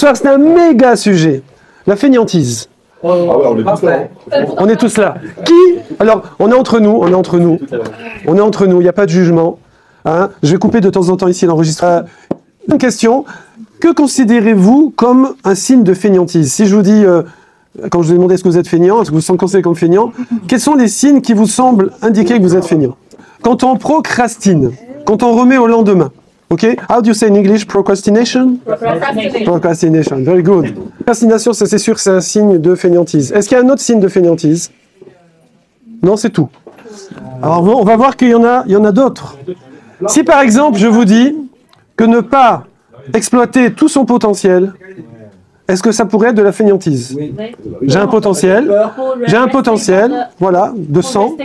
soir, c'est un méga sujet. La fainéantise. Ah ouais, on est tous là. On est tous là. Qui? Alors, on est entre nous, il n'y a pas de jugement. Hein, je vais couper de temps en temps ici l'enregistrement. Une question, que considérez-vous comme un signe de fainéantise? Si je vous dis, quand je vous ai demandé est-ce que vous êtes fainéant, est-ce que vous vous considérez comme fainéant, quels sont les signes qui vous semblent indiquer que vous êtes fainéant? Quand on procrastine, quand on remet au lendemain, ok? How do you say in English procrastination? Procrastination, very good. Procrastination, ça c'est sûr, c'est un signe de fainéantise. Est-ce qu'il y a un autre signe de fainéantise? Non, c'est tout. Alors on va voir qu'il y en a d'autres. Si par exemple, je vous dis que ne pas exploiter tout son potentiel, est-ce que ça pourrait être de la fainéantise? J'ai un potentiel, voilà, de 100.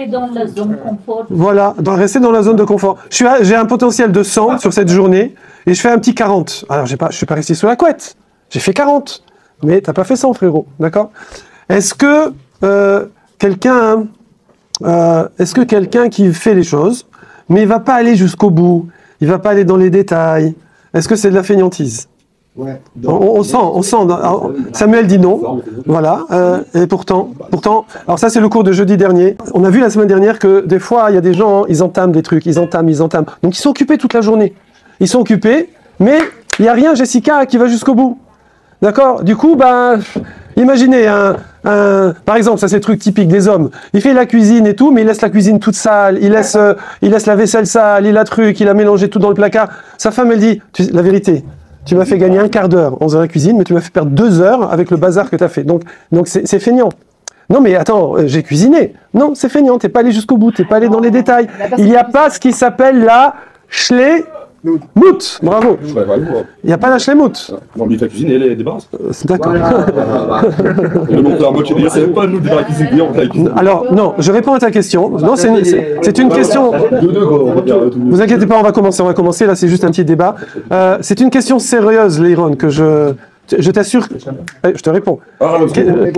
Voilà, rester dans la zone de confort. J'ai un potentiel de 100 sur cette journée et je fais un petit 40. Alors, je ne suis pas resté sous la couette, j'ai fait 40. Mais tu n'as pas fait 100, frérot, d'accord? Est-ce que quelqu'un qui fait les choses, mais il ne va pas aller jusqu'au bout, il ne va pas aller dans les détails, est-ce que c'est de la fainéantise? Ouais. On sent. Samuel dit non. Voilà. Et pourtant, alors ça c'est le cours de jeudi dernier. On a vu la semaine dernière que des fois il y a des gens, ils entament des trucs, ils entament. Donc ils sont occupés toute la journée. Ils sont occupés, mais il n'y a rien, Jessica, qui va jusqu'au bout. D'accord? Du coup, imaginez par exemple, ça c'est le truc typique des hommes. Il fait la cuisine et tout, mais il laisse la cuisine toute sale, il laisse la vaisselle sale, il a mélangé tout dans le placard. Sa femme, elle dit, la vérité, tu m'as fait gagner un quart d'heure en faisant la cuisine, mais tu m'as fait perdre 2 heures avec le bazar que tu as fait. Donc c'est feignant. Non mais attends, j'ai cuisiné. Non, c'est feignant, t'es pas allé jusqu'au bout, t'es pas allé dans les détails. Il n'y a pas ce qui s'appelle la schlémout. Bravo. Il n'y a pas la schlémout. Non mais ta cuisine, elle est débarrasse. D'accord. Alors, non, je réponds à ta question. Non, c'est une question. Vous inquiétez pas, on va commencer. Là, c'est juste un petit débat. C'est une question sérieuse, Leiron, que je t'assure. Je te réponds.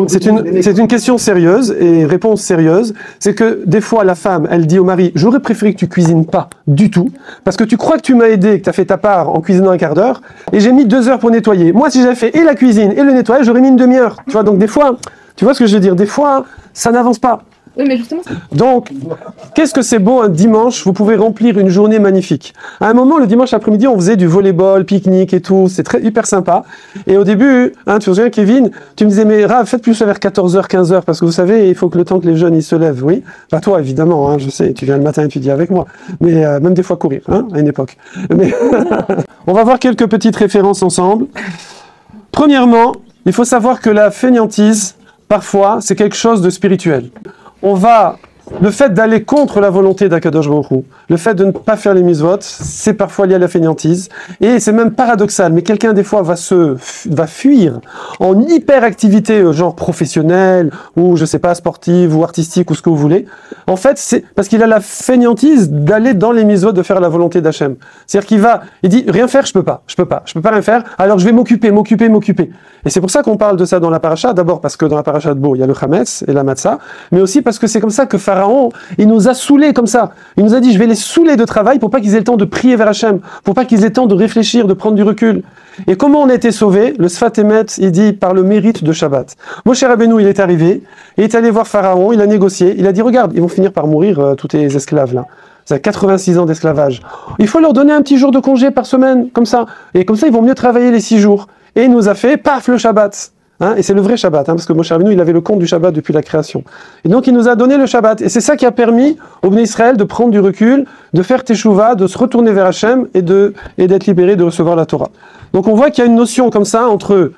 C'est une question sérieuse et réponse sérieuse. C'est que des fois, la femme, elle dit au mari, j'aurais préféré que tu cuisines pas du tout, parce que tu crois que tu m'as aidé, que tu as fait ta part en cuisinant un quart d'heure, et j'ai mis 2 heures pour nettoyer. Moi, si j'avais fait et la cuisine et le nettoyage, j'aurais mis une demi-heure. Tu vois, donc des fois, tu vois ce que je veux dire? Des fois, ça n'avance pas. Oui, mais justement. Donc, qu'est-ce que c'est beau un dimanche? Vous pouvez remplir une journée magnifique. À un moment, le dimanche après-midi, on faisait du volleyball, pique-nique et tout. C'est hyper sympa. Et au début, tu te souviens, Kevin, tu me disais, mais Rav, faites plus ça vers 14h, 15h, parce que vous savez, il faut que le temps que les jeunes ils se lèvent. Oui. Pas toi, évidemment, je sais, tu viens le matin étudier avec moi. Mais même des fois courir, à une époque. Mais on va voir quelques petites références ensemble. Premièrement, il faut savoir que la fainéantise, parfois, c'est quelque chose de spirituel. Le fait d'aller contre la volonté d'Akadosh Baruch Hu, le fait de ne pas faire les mitzvot, c'est parfois lié à la fainéantise. Et c'est même paradoxal, mais quelqu'un des fois va fuir en hyperactivité, genre professionnelle, ou je sais pas, sportive, ou artistique, ou ce que vous voulez. En fait, c'est parce qu'il a la fainéantise d'aller dans les mitzvot, de faire la volonté d'Hachem. C'est-à-dire il dit, rien faire, je peux pas rien faire, alors je vais m'occuper. Et c'est pour ça qu'on parle de ça dans la paracha, d'abord parce que dans la paracha de Bo, il y a le chametz et la matzah, mais aussi parce que c'est comme ça que Pharaon, il nous a saoulés comme ça. Il nous a dit, je vais les saouler de travail pour pas qu'ils aient le temps de prier vers Hachem, pour pas qu'ils aient le temps de réfléchir, de prendre du recul. Et comment on a été sauvés? Le Sfat Emet, il dit, par le mérite de Shabbat. Moshe Rabbeinu, il est arrivé, il est allé voir Pharaon, il a négocié, il a dit, regarde, ils vont finir par mourir, tous tes esclaves là. Ça a 86 ans d'esclavage. Il faut leur donner un petit jour de congé par semaine, comme ça. Et comme ça, ils vont mieux travailler les 6 jours. Et il nous a fait, paf, le Shabbat. Et c'est le vrai Shabbat, parce que Moshe Rabbeinu, il avait le compte du Shabbat depuis la création. Et donc, il nous a donné le Shabbat. Et c'est ça qui a permis au Bnei Israël de prendre du recul, de faire Teshuvah, de se retourner vers Hachem et d'être libéré de recevoir la Torah. Donc, on voit qu'il y a une notion comme ça entre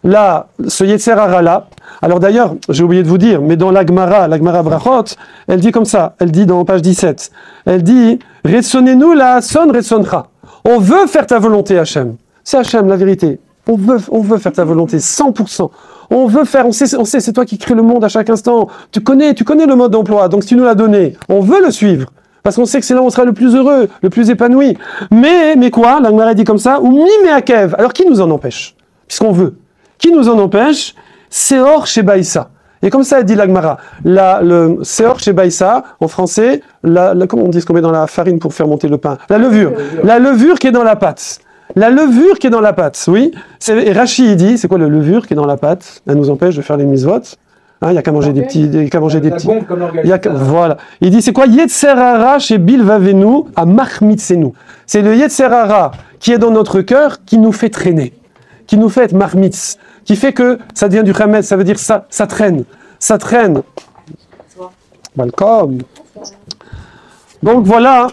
ce Yetzer Hara là. Alors d'ailleurs, j'ai oublié de vous dire, mais dans la Gemara Brachot, elle dit comme ça, elle dit dans page 17, elle dit « Retsonenu la son retsoncha ». On veut faire ta volonté, Hachem. C'est Hachem, la vérité. On veut faire ta volonté, 100%. On sait, c'est toi qui crée le monde à chaque instant. Tu connais le mode d'emploi, donc si tu nous l'as donné, on veut le suivre. Parce qu'on sait que c'est là où on sera le plus heureux, le plus épanoui. Mais quoi? La Gemara dit comme ça, ou mimeakev. Alors qui nous en empêche? Puisqu'on veut. Qui nous en empêche? Seor Shebaïsa. Et comme ça, elle dit la Gemara. Le Seor Shebaïsa, en français, comment on dit ce qu'on met dans la farine pour faire monter le pain? La levure. La levure qui est dans la pâte. La levure qui est dans la pâte, oui. Et Rashi, il dit, c'est quoi la levure qui est dans la pâte? Elle nous empêche de faire les mitzvot. Il n'y a qu'à manger des petits... Voilà. Il dit, c'est quoi? Yetzer hara chez Bilvavenu à Mahmitzenu. C'est le Yetzer hara qui est dans notre cœur qui nous fait traîner, qui nous fait être Mahmitz, qui fait que ça devient du Hametz, ça veut dire ça traîne. Ça traîne. Welcome. Donc voilà,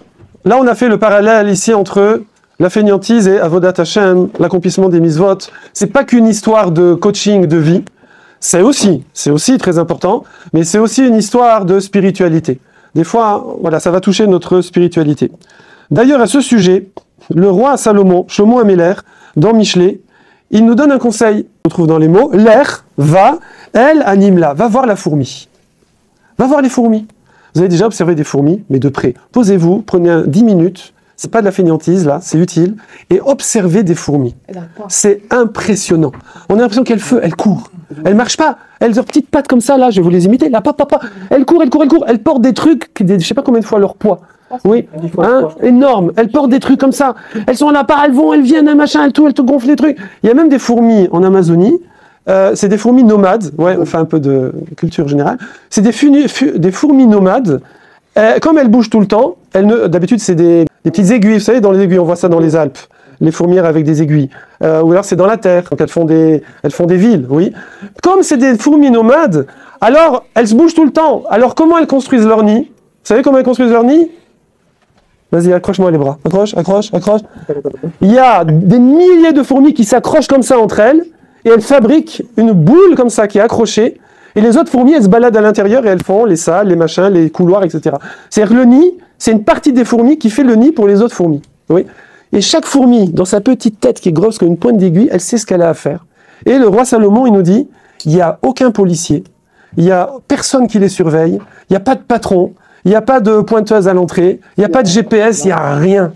là on a fait le parallèle ici entre la fainéantise et Avodat Hashem, l'accomplissement des mitzvot. C'est pas qu'une histoire de coaching de vie, c'est aussi très important, mais c'est aussi une histoire de spiritualité. Des fois, voilà, ça va toucher notre spiritualité. D'ailleurs, à ce sujet, le roi Salomon, Shlomo Améler, dans Michelet, il nous donne un conseil, on trouve dans les mots, l'air va, elle anime là, va voir la fourmi. Va voir les fourmis. Vous avez déjà observé des fourmis, mais de près. Posez-vous, prenez 10 minutes, c'est pas de la fainéantise là, c'est utile, et observez des fourmis. C'est impressionnant. On a l'impression qu'elle court. Elle marche pas. Elles ont leurs petites pattes comme ça là, je vais vous les imiter. Là, papa. Elle court. Elle porte des trucs, je sais pas combien de fois leur poids. Oui, énorme. Elles portent des trucs comme ça. Elles sont là, elles viennent, un machin, elles te gonflent les trucs. Il y a même des fourmis en Amazonie. C'est des fourmis nomades. Ouais, on fait un peu de culture générale. C'est des fourmis nomades. Comme elles bougent tout le temps, d'habitude c'est des petites aiguilles. Vous savez, dans les aiguilles, on voit ça dans les Alpes. Les fourmilières avec des aiguilles. Ou alors c'est dans la terre. Donc elles font des villes, oui. Comme c'est des fourmis nomades, alors elles se bougent tout le temps. Alors comment elles construisent leur nid? Vous savez comment elles construisent leur nid? Vas-y, accroche-moi les bras. Accroche. Il y a des milliers de fourmis qui s'accrochent comme ça entre elles, et elles fabriquent une boule comme ça qui est accrochée, et les autres fourmis, elles se baladent à l'intérieur et elles font les salles, les machins, les couloirs, etc. C'est-à-dire le nid, c'est une partie des fourmis qui fait le nid pour les autres fourmis. Oui. Et chaque fourmi, dans sa petite tête qui est grosse comme une pointe d'aiguille, elle sait ce qu'elle a à faire. Et le roi Salomon, il nous dit, il n'y a aucun policier, il n'y a personne qui les surveille, il n'y a pas de patron, il n'y a pas de pointeuse à l'entrée, il n'y a pas de GPS, il n'y a rien.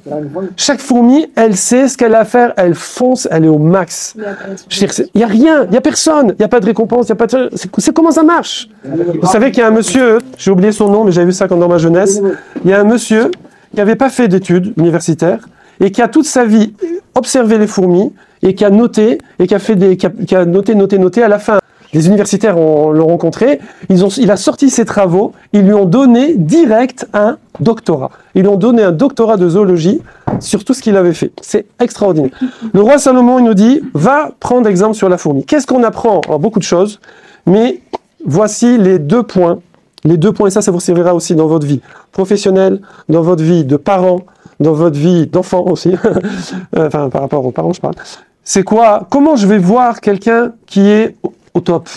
Chaque fourmi, elle sait ce qu'elle a à faire, elle fonce, elle est au max. Il n'y a rien, il n'y a personne, il n'y a pas de récompense, il n'y a pas de... C'est comment ça marche? Vous savez qu'il y a un monsieur, j'ai oublié son nom, mais j'avais vu ça dans ma jeunesse, il y a un monsieur qui n'avait pas fait d'études universitaires et qui a toute sa vie observé les fourmis et qui a noté, et qui a noté à la fin. Les universitaires l'ont rencontré, il a sorti ses travaux, ils lui ont donné direct un doctorat. Ils lui ont donné un doctorat de zoologie sur tout ce qu'il avait fait. C'est extraordinaire. Le roi Salomon, il nous dit, va prendre exemple sur la fourmi. Qu'est-ce qu'on apprend? Alors, beaucoup de choses, mais voici les 2 points. Les 2 points, et ça vous servira aussi dans votre vie professionnelle, dans votre vie de parents, dans votre vie d'enfant aussi. Enfin, par rapport aux parents, je parle. C'est quoi? Comment je vais voir quelqu'un qui est au top,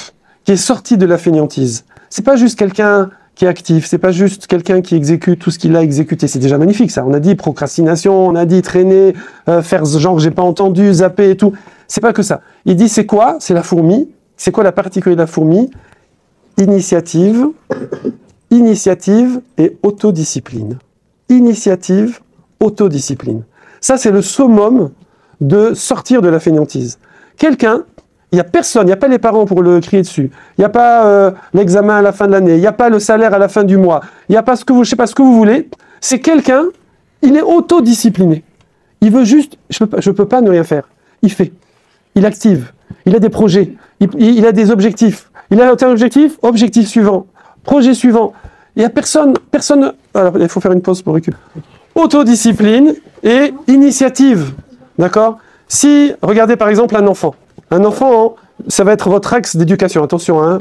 qui est sorti de la fainéantise? C'est pas juste quelqu'un qui est actif, c'est pas juste quelqu'un qui exécute tout ce qu'il a exécuté. C'est déjà magnifique ça. On a dit procrastination, on a dit traîner, faire genre j'ai pas entendu, zapper et tout. C'est pas que ça. Il dit c'est quoi? C'est la fourmi. C'est quoi la particularité de la fourmi? Initiative et autodiscipline. Initiative, autodiscipline. Ça c'est le summum de sortir de la fainéantise. Quelqu'un, il n'y a personne, il n'y a pas les parents pour le crier dessus, il n'y a pas l'examen à la fin de l'année, il n'y a pas le salaire à la fin du mois, il n'y a pas je sais pas ce que vous voulez. C'est quelqu'un, il est autodiscipliné. Il veut juste, je peux pas ne rien faire. Il fait, il active, il a des projets, il a des objectifs. Il a un objectif, objectif suivant, projet suivant. Il n'y a personne, alors il faut faire une pause pour récupérer. Autodiscipline et initiative, d'accord? Si, regardez par exemple un enfant, ça va être votre axe d'éducation, attention, hein,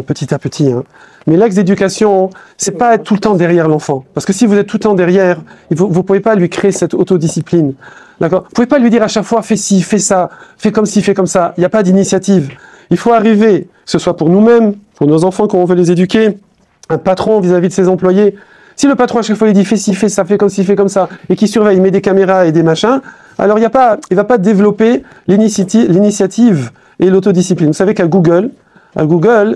petit à petit. Hein. Mais l'axe d'éducation, c'est pas être tout le temps derrière l'enfant. Parce que si vous êtes tout le temps derrière, vous ne pouvez pas lui créer cette autodiscipline. D'accord? Vous ne pouvez pas lui dire à chaque fois, fais ci, fais ça, fais comme ci, fais comme ça. Il n'y a pas d'initiative. Il faut arriver, que ce soit pour nous-mêmes, pour nos enfants quand on veut les éduquer, un patron vis-à-vis de ses employés. Si le patron à chaque fois il dit fais ci, fais ça, fais comme ci, fais comme ça, et qu'il surveille, il met des caméras et des machins, alors il ne va pas développer l'initiative et l'autodiscipline. Vous savez qu'à Google,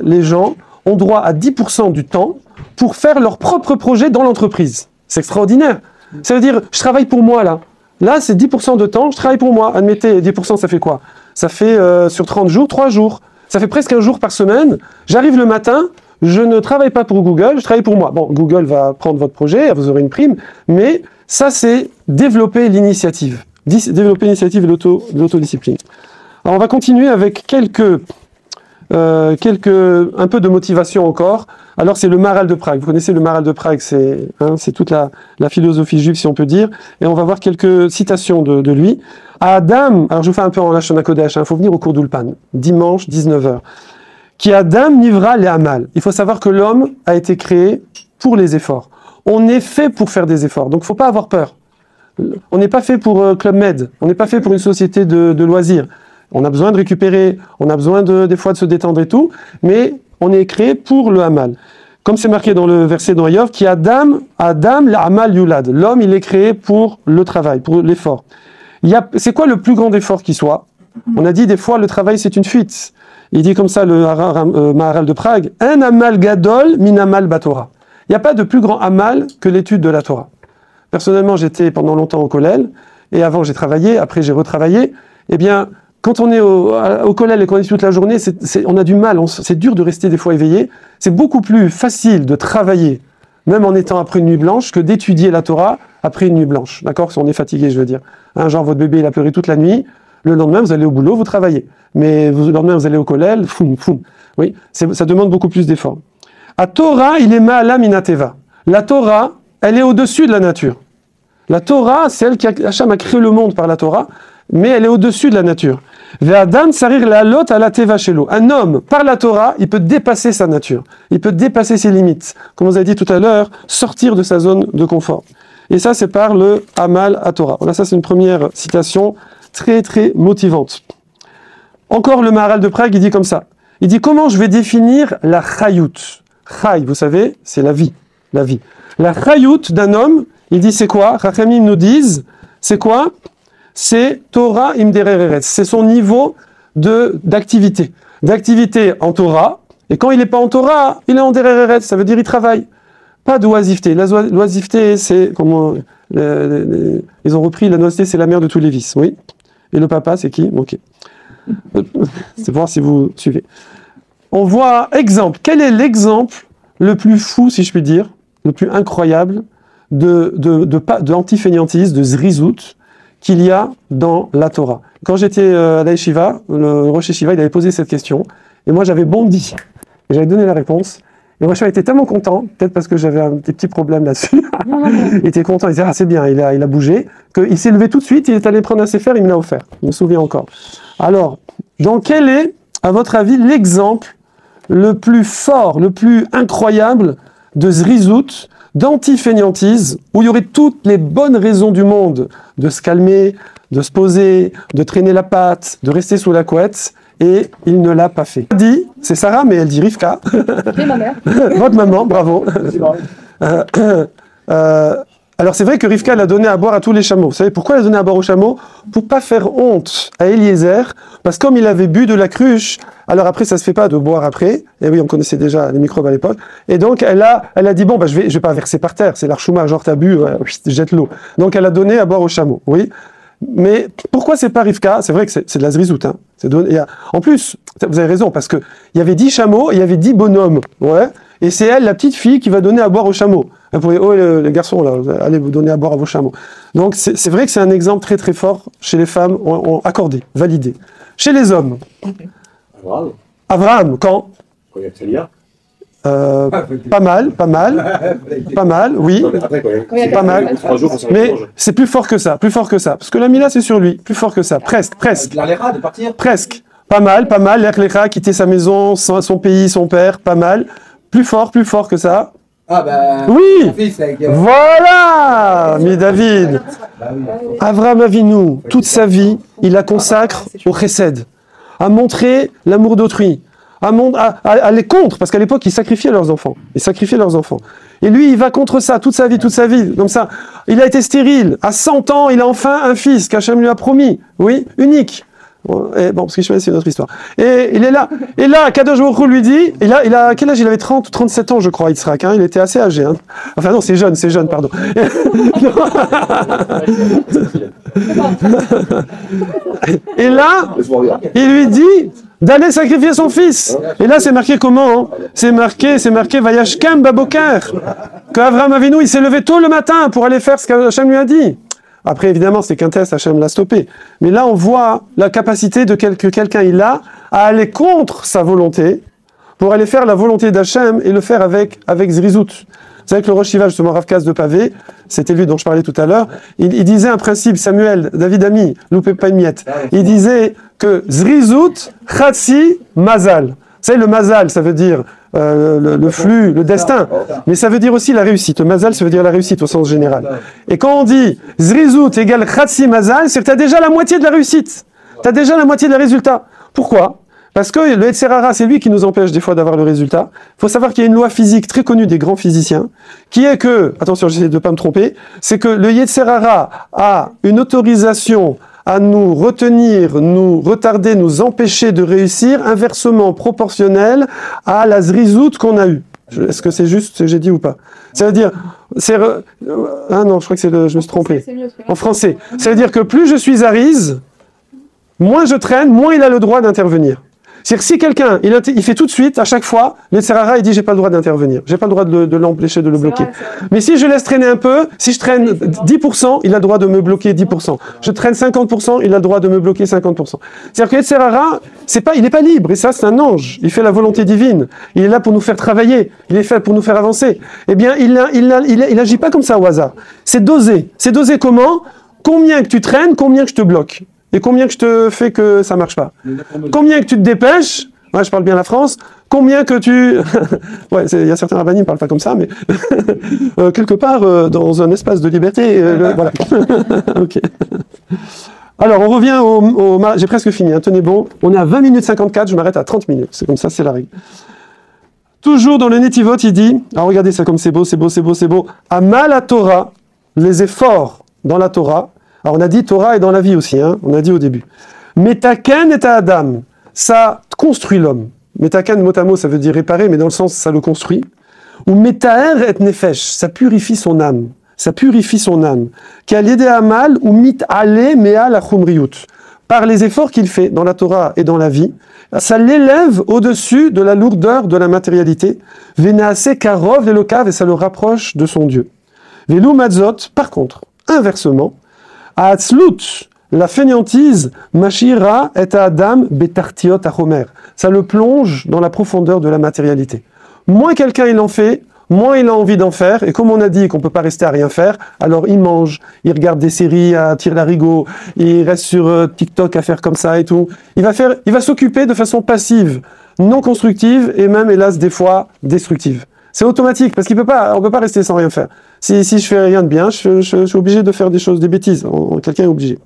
les gens ont droit à 10% du temps pour faire leur propre projet dans l'entreprise. C'est extraordinaire. Ça veut dire, je travaille pour moi là. Là, c'est 10% de temps, je travaille pour moi. Admettez, 10%, ça fait quoi? Ça fait sur 30 jours, 3 jours. Ça fait presque 1 jour par semaine. J'arrive le matin, je ne travaille pas pour Google, je travaille pour moi. Bon, Google va prendre votre projet, vous aurez une prime, mais ça, c'est développer l'initiative. Développer l'initiative et l'autodiscipline. Alors on va continuer avec un peu de motivation encore. Alors c'est le Maharal de Prague. Vous connaissez le Maharal de Prague, c'est toute la philosophie juive si on peut dire. Et on va voir quelques citations de lui. À Adam, alors je vous fais un peu en Lashon HaKodesh, il faut venir au cours d'Ulpan, dimanche 19h. Qui Adam nivra les Amal. Il faut savoir que l'homme a été créé pour les efforts. On est fait pour faire des efforts, donc il ne faut pas avoir peur. On n'est pas fait pour Club Med, on n'est pas fait pour une société de loisirs. On a besoin de récupérer, on a besoin des fois de se détendre et tout, mais on est créé pour le Hamal. Comme c'est marqué dans le verset dans Yov, qui Adam la Hamal Yulad. L'homme, il est créé pour le travail, pour l'effort. C'est quoi le plus grand effort qui soit? On a dit des fois, le travail, c'est une fuite. Il dit comme ça, le Maharal de Prague, un Hamal Gadol min Hamal Batora. Il n'y a pas de plus grand Hamal que l'étude de la Torah. Personnellement, j'étais pendant longtemps au Kollel, et avant j'ai travaillé, après j'ai retravaillé. Eh bien, quand on est au Kollel et qu'on est toute la journée, on a du mal, c'est dur de rester des fois éveillé. C'est beaucoup plus facile de travailler, même en étant après une nuit blanche, que d'étudier la Torah après une nuit blanche. D'accord? Si on est fatigué, je veux dire. Genre, votre bébé, il a pleuré toute la nuit, le lendemain, vous allez au boulot, vous travaillez. Mais le lendemain, vous allez au Kollel, foum. Oui, ça demande beaucoup plus d'efforts. À Torah, il est ma'ala minateva. La Torah, elle est au-dessus de la nature. La Torah, c'est elle qui Hacham a créé le monde par la Torah, mais elle est au-dessus de la nature. Ve'adam sarir la'alot ala teva shelo. Un homme, par la Torah, il peut dépasser sa nature. Il peut dépasser ses limites. Comme vous avez dit tout à l'heure, sortir de sa zone de confort. Et ça, c'est par le Hamal à Torah. Voilà, ça, c'est une première citation très, très motivante. Encore le Maharal de Prague, il dit comme ça. Il dit, comment je vais définir la chayut? Chay, vous savez, c'est la vie. La vie. La chayut d'un homme, il dit, c'est quoi? Chachamim nous disent, c'est quoi? C'est Torah imdereret. C'est son niveau d'activité. D'activité en Torah. Et quand il n'est pas en Torah, il est en dereret. Ça veut dire il travaille. Pas d'oisiveté. L'oisiveté, c'est comment ils ont repris la oisiveté, c'est la mère de tous les vices. Oui. Et le papa, c'est qui? Ok. C'est pour voir si vous suivez. On voit exemple. Quel est l'exemple le plus fou, si je puis dire, le plus incroyable d'antifainéantisme, de zrizout qu'il y a dans la Torah? Quand j'étais à la Yeshiva, le Rosh Yeshiva, il avait posé cette question, et moi j'avais bondi, et j'avais donné la réponse, et le Rosh Yeshiva était tellement content, peut-être parce que j'avais des petits problèmes là-dessus, il était content, il disait « Ah, c'est bien, il a bougé », qu'il s'est levé tout de suite, il est allé prendre un sefer, il me l'a offert, je me souviens encore. Alors, donc quel est, à votre avis, l'exemple le plus fort, le plus incroyable de zrizout, d'antifainéantise, où il y aurait toutes les bonnes raisons du monde de se calmer, de se poser, de traîner la patte, de rester sous la couette, et il ne l'a pas fait. Elle dit, c'est Sarah, mais elle dit Rivka. C'est ma mère. Votre maman, bravo. Alors c'est vrai que Rivka l'a donné à boire à tous les chameaux. Vous savez pourquoi elle a donné à boire aux chameaux? Pour pas faire honte à Eliezer, parce que comme il avait bu de la cruche, alors après ça se fait pas de boire après, et oui on connaissait déjà les microbes à l'époque, et donc elle a dit bon bah je vais pas verser par terre, c'est l'archouma, genre t'as bu, ouais, jette l'eau. Donc elle a donné à boire aux chameaux, oui. Mais pourquoi c'est pas Rivka? C'est vrai que c'est de la zrizout, hein. En plus, vous avez raison, parce que il y avait 10 chameaux, et il y avait 10 bonhommes, ouais. Et c'est elle, la petite fille, qui va donner à boire aux chameaux. Elle pourrait, oh les garçons, là, allez vous donner à boire à vos chameaux. Donc c'est vrai que c'est un exemple très très fort chez les femmes, accordé, validé. Chez les hommes. Abraham, quand? Pas mal, oui, pas mal. Mais c'est plus fort que ça, parce que la Mila c'est sur lui, plus fort que ça, presque. Presque. Pas mal, l'Erlecha, quitter sa maison, son pays, son père, pas mal. Plus fort que ça. Ah bah... Oui, voilà, mais David. Avraham Avinu, toute sa vie, il la consacre au chesed, à montrer l'amour d'autrui, à aller contre, parce qu'à l'époque, ils sacrifiaient leurs enfants. Et lui, il va contre ça, toute sa vie, comme ça. Il a été stérile. À 100 ans, il a enfin un fils qu'Hachem lui a promis. Oui, unique. Et bon, parce que c'est une autre histoire. Et il est là. Et là, Kadosh Baruch Hu lui dit, il a quel âge? Il avait 30 ou 37 ans, je crois, Yitzhak, hein. Il était assez âgé, hein. Enfin non, c'est jeune, pardon. Et là, il lui dit d'aller sacrifier son fils. Et là, c'est marqué comment, hein? C'est marqué Vayashkem Baboker. Que Avraham Avinu, il s'est levé tôt le matin pour aller faire ce qu'Hachem lui a dit. Après, évidemment, c'est qu'un test, Hachem l'a stoppé. Mais là, on voit la capacité que quelqu'un il a à aller contre sa volonté pour aller faire la volonté d'Hachem et le faire avec Zrizout. Vous savez que le Rosh Yeshiva, justement, Rav Kaz de Pavé, c'était lui dont je parlais tout à l'heure, il disait un principe, Samuel, David Ami, loupez pas une miette. Il disait que Zrizout, Chatsi, Mazal. Vous savez, le Mazal, ça veut dire le flux, le destin, mais ça veut dire aussi la réussite. Le Mazal, ça veut dire la réussite au sens général. Et quand on dit Zrizout égale Chatsi Mazal, c'est que tu as déjà la moitié de la réussite. Tu as déjà la moitié des résultats. Pourquoi ? Parce que le Yetzer Hara, c'est lui qui nous empêche des fois d'avoir le résultat. Il faut savoir qu'il y a une loi physique très connue des grands physiciens, qui est que, attention, j'essaie de ne pas me tromper, c'est que le Yetzer Hara a une autorisation à nous retenir, nous retarder, nous empêcher de réussir, inversement proportionnelle à la zrizout qu'on a eue. Est-ce que c'est juste ce que j'ai dit ou pas? Ça veut dire, ah non, je crois que je me suis trompé. En français. Ça veut dire que plus je suis arise, moins je traîne, moins il a le droit d'intervenir. C'est-à-dire que si quelqu'un, il fait tout de suite, à chaque fois, le Yetzer Hara, il dit j'ai pas le droit d'intervenir, j'ai pas le droit de l'empêcher, de le bloquer. Mais si je laisse traîner un peu, si je traîne 10%, il a le droit de me bloquer 10%. Je traîne 50%, il a le droit de me bloquer 50%. C'est-à-dire que le Yetzer Hara, il n'est pas libre, et ça c'est un ange, il fait la volonté divine, il est là pour nous faire travailler, il est fait pour nous faire avancer. Eh bien, il agit pas comme ça au hasard. C'est dosé. C'est dosé comment? Combien que tu traînes, combien que je te bloque. Et combien que je te fais que ça marche pas? Combien que tu te dépêches? Ouais, je parle bien la France. Combien que tu... ouais, il y a certains rabbinim qui ne parlent pas comme ça, mais quelque part, dans un espace de liberté, voilà. Ok. Alors, on revient au j'ai presque fini, hein, tenez bon. On est à 20 minutes 54, je m'arrête à 30 minutes. C'est comme ça, c'est la règle. Toujours dans le Netivot, il dit, alors regardez ça comme c'est beau, c'est beau, c'est beau, c'est beau. Amal à Torah, les efforts dans la Torah. Alors on a dit Torah est dans la vie aussi, hein, on a dit au début. Metaken et Adam, ça construit l'homme. Metaken, mot à mot, ça veut dire réparer, mais dans le sens, ça le construit. Ou Metaer et Nefesh, ça purifie son âme. Ça purifie son âme. Qui a l'idée à mal ou mit ale mea la chumriyut. Par les efforts qu'il fait dans la Torah et dans la vie, ça l'élève au-dessus de la lourdeur de la matérialité. Venaase karov lelokav, et ça le rapproche de son Dieu. Velu matzot, par contre, inversement, Atzlut, la fainéantise, Mashira et Adam betartiot achomer. Ça le plonge dans la profondeur de la matérialité. Moins quelqu'un il en fait, moins il a envie d'en faire. Et comme on a dit qu'on ne peut pas rester à rien faire, alors il mange, il regarde des séries à tire-larigot, il reste sur TikTok à faire comme ça et tout. Il va s'occuper de façon passive, non constructive et même, hélas, des fois, destructive. C'est automatique, parce qu'on ne peut pas rester sans rien faire. Si je fais rien de bien, je suis obligé de faire des choses, des bêtises. Quelqu'un est obligé.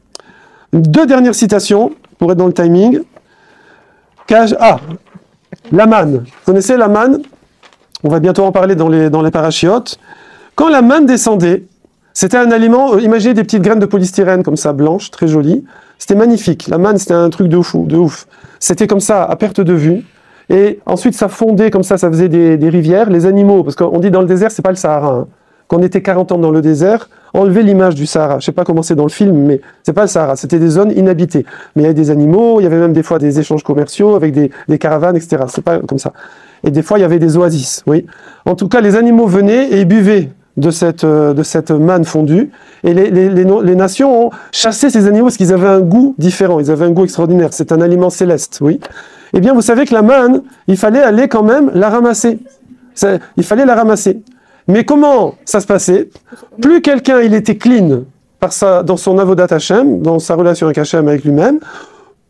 Deux dernières citations, pour être dans le timing. La manne. Vous connaissez la manne? On va bientôt en parler dans les parachiotes. Quand la manne descendait, c'était un aliment, imaginez des petites graines de polystyrène comme ça, blanches, très jolies. C'était magnifique. La manne, c'était un truc de ouf. C'était comme ça, à perte de vue. Et ensuite, ça fondait comme ça faisait des rivières. Les animaux, parce qu'on dit dans le désert, c'est pas le Sahara. Hein. Quand on était 40 ans dans le désert, enlever l'image du Sahara. Je sais pas comment c'est dans le film, mais c'est pas le Sahara. C'était des zones inhabitées. Mais il y avait des animaux, il y avait même des fois des échanges commerciaux avec des caravanes, etc. C'est pas comme ça. Et des fois, il y avait des oasis, oui. En tout cas, les animaux venaient et buvaient de cette manne fondue. Et les nations ont chassé ces animaux parce qu'ils avaient un goût différent. Ils avaient un goût extraordinaire. C'est un aliment céleste, oui. Eh bien, vous savez que la manne, il fallait aller quand même la ramasser. Il fallait la ramasser. Mais comment ça se passait? Plus quelqu'un il était clean dans son avodat Hashem, dans sa relation avec Hashem, avec lui-même,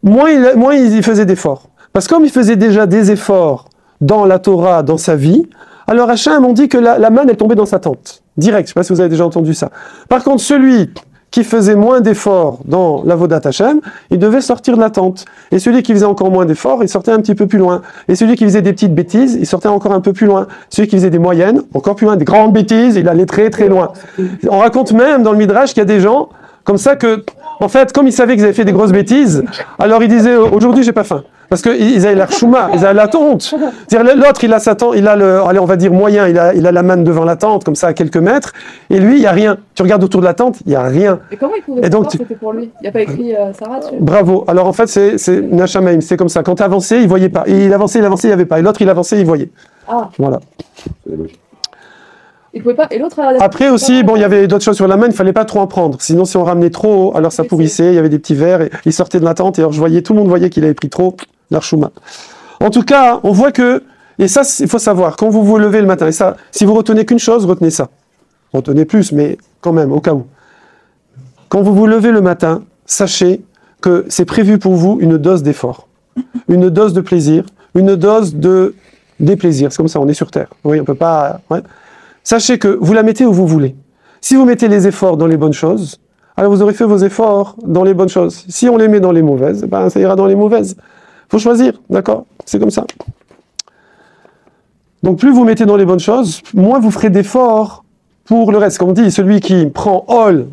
moins il faisait d'efforts. Parce que comme il faisait déjà des efforts dans la Torah, dans sa vie, alors Hashem, on dit que la manne est tombée dans sa tente. Direct, je ne sais pas si vous avez déjà entendu ça. Par contre, celui qui faisait moins d'efforts dans l'avodat Hashem, il devait sortir de la tente. Et celui qui faisait encore moins d'efforts, il sortait un petit peu plus loin. Et celui qui faisait des petites bêtises, il sortait encore un peu plus loin. Celui qui faisait des moyennes, encore plus loin, des grandes bêtises, il allait très très loin. On raconte même dans le Midrash qu'il y a des gens comme ça que, en fait, comme ils savaient qu'ils avaient fait des grosses bêtises, alors ils disaient, aujourd'hui j'ai pas faim. Parce qu'ils avaient l'air chouma, ils avaient la honte. L'autre, il a sa tente, il a allez, on va dire moyen, il a la manne devant la tente, comme ça, à quelques mètres, et lui, il n'y a rien. Tu regardes autour de la tente, il n'y a rien. Et comment il pouvait savoir que c'était pour lui? Il n'y a pas écrit Sarah dessus? Bravo. Alors en fait, c'est Nachamaim, c'est comme ça. Quand tu avançais, il ne voyait pas. Et il avançait, il n'y avait pas. Et l'autre, il avançait, il voyait. Ah. Voilà. Il pouvait pas. Et l'autre. Après aussi, bon, il y avait d'autres choses sur la main, il fallait pas trop en prendre. Sinon, si on ramenait trop, alors ça pourrissait. Il y avait des petits verres, et il sortait de la tente, et alors tout le monde voyait qu'il avait pris trop, l'archouma. En tout cas, on voit que, et ça, il faut savoir, quand vous vous levez le matin, et ça, si vous retenez qu'une chose, retenez ça. Retenez plus, mais quand même, au cas où. Quand vous vous levez le matin, sachez que c'est prévu pour vous une dose d'effort, une dose de plaisir, une dose de déplaisir. C'est comme ça, on est sur Terre. Oui, on peut pas. Ouais. Sachez que vous la mettez où vous voulez. Si vous mettez les efforts dans les bonnes choses, alors vous aurez fait vos efforts dans les bonnes choses. Si on les met dans les mauvaises, ben ça ira dans les mauvaises. Faut choisir, d'accord? C'est comme ça. Donc plus vous mettez dans les bonnes choses, moins vous ferez d'efforts pour le reste. Comme on dit, celui qui prend Ol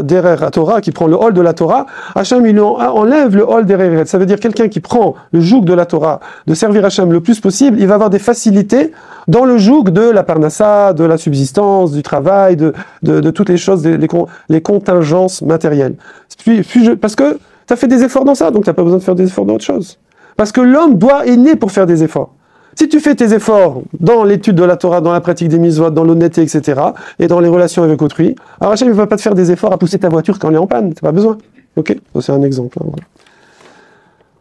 derrière la Torah, qui prend le Ol de la Torah, Hachem il enlève le Ol derrière. Ça veut dire quelqu'un qui prend le joug de la Torah, de servir Hachem le plus possible, il va avoir des facilités dans le joug de la parnassa, de la subsistance, du travail, de toutes les choses, les contingences matérielles. Parce que tu as fait des efforts dans ça, donc tu n'as pas besoin de faire des efforts dans autre chose. Parce que l'homme est né pour faire des efforts. Si tu fais tes efforts dans l'étude de la Torah, dans la pratique des mitzvot, dans l'honnêteté, etc., et dans les relations avec autrui, alors Hachem ne va pas te faire des efforts à pousser ta voiture quand elle est en panne, tu n'as pas besoin. Ok, c'est un exemple. Hein,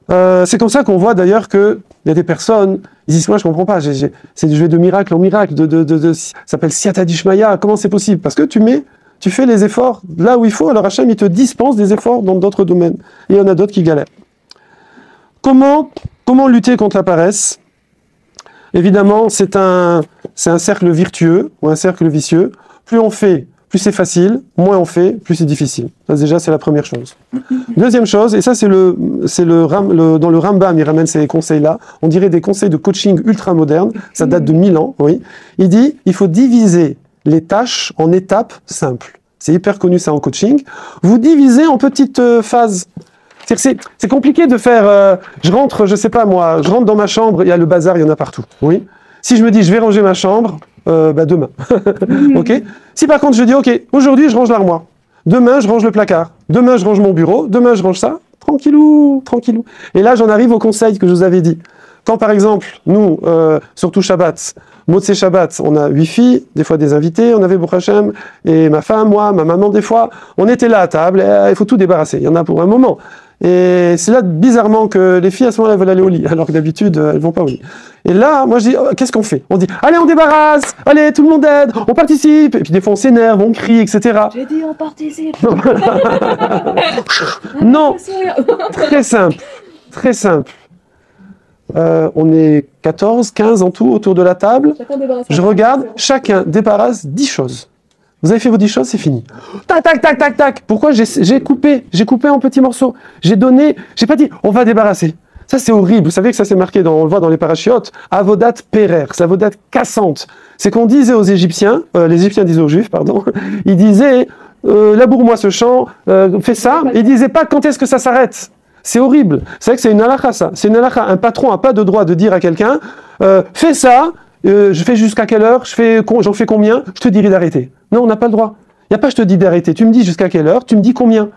voilà. C'est comme ça qu'on voit d'ailleurs qu'il y a des personnes, ils disent, moi je ne comprends pas, c'est du jeu de miracle en miracle, ça s'appelle Siyata Dishmaya, comment c'est possible? Parce que tu fais les efforts là où il faut, alors Hachem il te dispense des efforts dans d'autres domaines. Et il y en a d'autres qui galèrent. Comment lutter contre la paresse? Évidemment, c'est un cercle virtueux ou un cercle vicieux. Plus on fait, plus c'est facile. Moins on fait, plus c'est difficile. Ça, déjà, c'est la première chose. Deuxième chose, et ça, dans le Rambam, il ramène ces conseils-là. On dirait des conseils de coaching ultra modernes. Ça date de 1000 ans, oui. Il dit, il faut diviser les tâches en étapes simples. C'est hyper connu, ça, en coaching. Vous divisez en petites phases. C'est compliqué de faire, je rentre dans ma chambre, il y a le bazar, il y en a partout. Oui. Si je me dis, je vais ranger ma chambre, demain. Ok. Si par contre je dis, ok, aujourd'hui je range l'armoire, demain je range le placard, demain je range mon bureau, demain je range ça, tranquillou, tranquillou. Et là j'en arrive au conseil que je vous avais dit. Quand par exemple, nous, surtout Shabbat, Motzei Shabbat, on a 8 filles, des fois des invités, on avait Baruch Hashem, et ma femme, moi, ma maman des fois, on était là à table, et, il faut tout débarrasser, il y en a pour un moment. Et c'est là, bizarrement, que les filles, à ce moment-là, elles veulent aller au lit, alors que d'habitude, elles vont pas au lit. Et là, moi, je dis, qu'est-ce qu'on fait? On dit, allez, on débarrasse, allez, tout le monde aide, on participe, et puis des fois, on s'énerve, on crie, etc. J'ai dit, on participe. Non, très simple, très simple. On est 14, 15 en tout autour de la table. Je regarde, chacun débarrasse 10 choses. Vous avez fait vos 10 choses, c'est fini. Tac, tac, tac, tac, tac. Pourquoi j'ai coupé en petits morceaux. J'ai pas dit, on va débarrasser. Ça, c'est horrible. Vous savez que ça, c'est marqué, on le voit dans les parachiotes, avodat perer, c'est avodat cassante. C'est qu'on disait aux Égyptiens, les Égyptiens disaient aux Juifs, pardon, ils disaient, laboure-moi ce champ, fais ça. Ils disaient pas quand est-ce que ça s'arrête. C'est horrible. C'est vrai que c'est une halakha, ça. C'est une halakha. Un patron n'a pas de droit de dire à quelqu'un, fais ça, je fais jusqu'à quelle heure, j'en fais combien, je te dirai d'arrêter. Non, on n'a pas le droit. Il n'y a pas je te dis d'arrêter. Tu me dis jusqu'à quelle heure, tu me dis combien.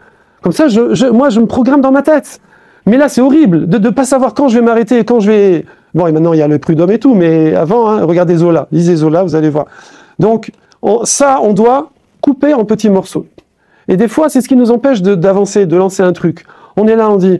Comme ça, moi, je me programme dans ma tête. Mais là, c'est horrible de ne pas savoir quand je vais m'arrêter, quand je vais... Bon, et maintenant, il y a le prud'homme et tout, mais avant, hein, regardez Zola. Lisez Zola, vous allez voir. Donc, on doit couper en petits morceaux. Et des fois, c'est ce qui nous empêche d'avancer, de lancer un truc. On est là, on dit...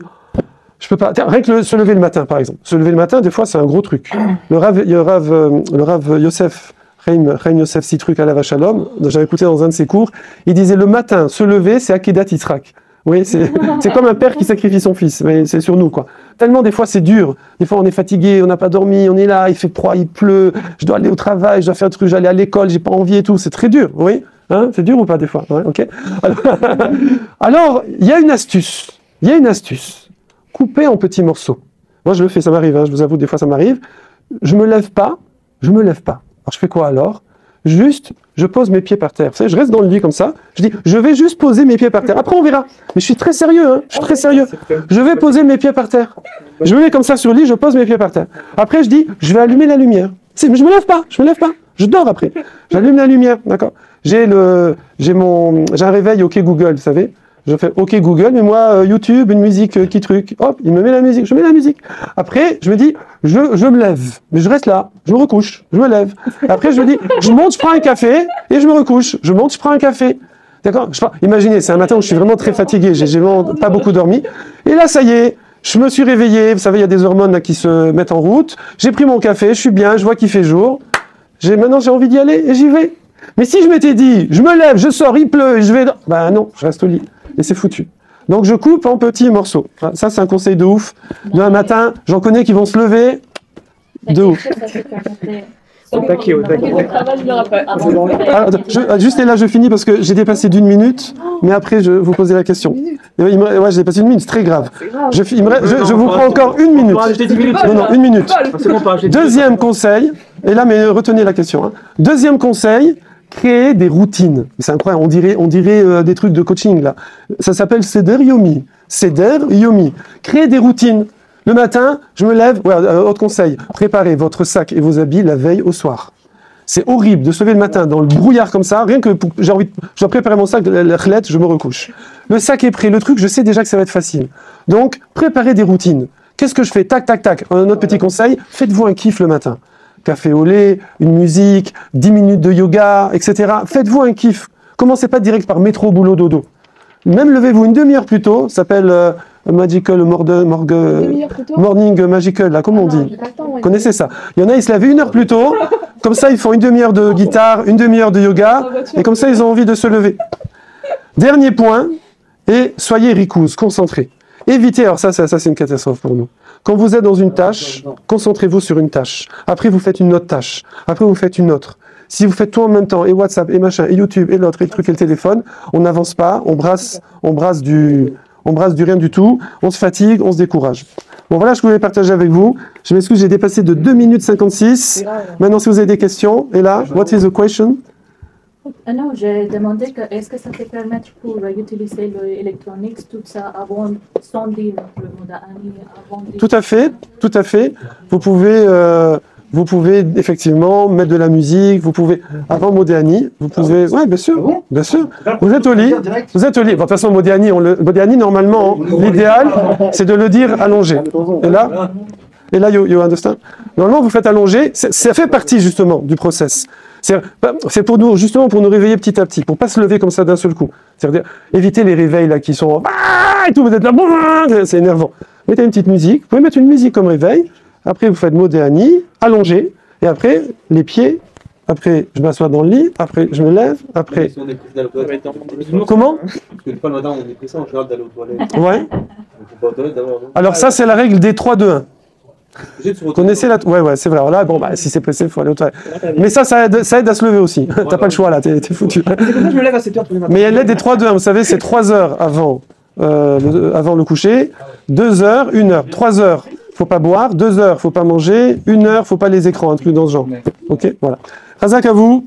Je peux pas. Rien que se lever le matin, par exemple. Se lever le matin, des fois, c'est un gros truc. Le Rav Yosef, Chaim Yosef Sitruk Alav Shalom, j'avais écouté dans un de ses cours, il disait le matin, se lever, c'est Akedat Yitzhak. Oui, c'est comme un père qui sacrifie son fils, mais c'est sur nous, quoi. Tellement des fois c'est dur. Des fois on est fatigué, on n'a pas dormi, on est là, il fait froid, il pleut, je dois aller au travail, je dois faire un truc, j'allais à l'école, j'ai pas envie et tout. C'est très dur, oui. Hein, c'est dur ou pas des fois? Ouais, ok. Alors, il y a une astuce. Couper en petits morceaux. Moi, je le fais, ça m'arrive, hein, je vous avoue, des fois ça m'arrive. Je me lève pas. Alors, je fais quoi alors? Juste, je pose mes pieds par terre. Vous savez, je reste dans le lit comme ça. Je dis, je vais juste poser mes pieds par terre. Après, on verra. Mais je suis très sérieux, hein. Je suis très sérieux. Je vais poser mes pieds par terre. Je me mets comme ça sur le lit, je pose mes pieds par terre. Après, je dis, je vais allumer la lumière. Mais je me lève pas. Je dors après. J'allume la lumière, d'accord? J'ai un réveil OK Google, vous savez? Je fais OK Google, mais moi, YouTube, une musique qui truc. Hop, il me met la musique, je mets la musique. Après, je me dis, je me lève, mais je reste là, je me recouche, je me lève. Après, je me dis, je monte, je prends un café, et je me recouche. Je monte, je prends un café. D'accord? Imaginez, c'est un matin où je suis vraiment très fatigué, j'ai vraiment pas beaucoup dormi. Et là, ça y est, je me suis réveillé. Vous savez, il y a des hormones là, qui se mettent en route. J'ai pris mon café, je suis bien, je vois qu'il fait jour. Maintenant, j'ai envie d'y aller et j'y vais. Mais si je m'étais dit, je me lève, je sors, il pleut, et je vais... Ben non, je reste au lit. Et c'est foutu. Donc, je coupe en petits morceaux. Ça, c'est un conseil de ouf. D'un matin, j'en connais qui vont se lever. De ouf. Au taquet. Juste et là, je finis parce que j'ai dépassé d'1 minute, mais après, je vous posez la question. Ouais, j'ai dépassé 1 minute, c'est très grave. Je vous prends encore 1 minute. Non, 1 minute. Deuxième conseil, et là, mais retenez la question. Hein. Deuxième conseil, créer des routines. C'est incroyable, on dirait des trucs de coaching, là. Ça s'appelle Seder Yomi. Seder Yomi. Créer des routines. Le matin, je me lève, autre conseil, préparez votre sac et vos habits la veille au soir. C'est horrible de se lever le matin dans le brouillard comme ça, rien que je dois préparer mon sac, la chlette, je me recouche. Le sac est prêt, le truc, je sais déjà que ça va être facile. Donc, préparez des routines. Qu'est-ce que je fais? Tac, tac, tac. Un autre petit conseil, faites-vous un kiff le matin. Café au lait, une musique, 10 minutes de yoga, etc. Faites-vous un kiff. Commencez pas direct par métro, boulot, dodo. Même levez-vous une demi-heure plus tôt, ça s'appelle Magical Morning Magical, là, comment on dit? Vous connaissez ça? Il y en a, ils se lèvent 1 heure plus tôt, comme ça ils font une demi-heure de guitare, une demi-heure de yoga, et comme ça ils ont envie de se lever. Dernier point, et soyez ricouse, concentrés. Évitez, alors ça c'est une catastrophe pour nous. Quand vous êtes dans une tâche, concentrez-vous sur une tâche. Après vous faites une autre tâche. Après vous faites une autre. Si vous faites tout en même temps, et WhatsApp, et machin, et YouTube, et l'autre, et le truc, et le téléphone, on n'avance pas, on brasse du rien du tout, on se fatigue, on se décourage. Bon, voilà ce que je voulais partager avec vous. Je m'excuse, j'ai dépassé de 2 minutes 56. Maintenant, si vous avez des questions, et là, what is the question? Non, j'ai demandé que est-ce que ça peut permettre pour utiliser l'électronique, tout ça, avant, sans dire le mot d'année, avant... Tout à fait, tout à fait. Vous pouvez effectivement mettre de la musique, vous pouvez, avant Modiani, vous pouvez, ouais, bien sûr, bien sûr. Vous êtes au lit, vous êtes au lit. Bon, de toute façon, Modiani, normalement, l'idéal, c'est de le dire allongé. Et là, you understand? Normalement, vous faites allonger, ça fait partie, justement, du process. C'est pour nous, justement, pour nous réveiller petit à petit, pour pas se lever comme ça d'un seul coup. C'est-à-dire, éviter les réveils, là, qui sont, et tout, vous êtes là, c'est énervant. Mettez une petite musique, vous pouvez mettre une musique comme réveil. Après, vous faites Modéani, allongé, et après, les pieds, après, je m'assois dans le lit, après, je me lève, après... Comment? Parce que pas le matin, on est pressé en général d'aller aux toilettes. Ouais. Pas aux toilettes d'abord, non? Alors ça, c'est la règle des 3-2-1. Vous connaissez la... Ouais, c'est vrai. Alors là, bon, bah, si c'est pressé, il faut aller aux toilettes. Mais ça aide à se lever aussi. T'as pas le choix, là, t'es foutu. C'est pour ça que je me lève à 7h tous les matins. Mais elle est des 3-2-1, vous savez, c'est 3 heures avant le coucher, 2 heures, 1 heure, 3 heures. Faut pas boire, 2 heures, faut pas manger, 1 heure, faut pas les écrans, un truc dans ce genre. Ok, voilà. Razak à vous.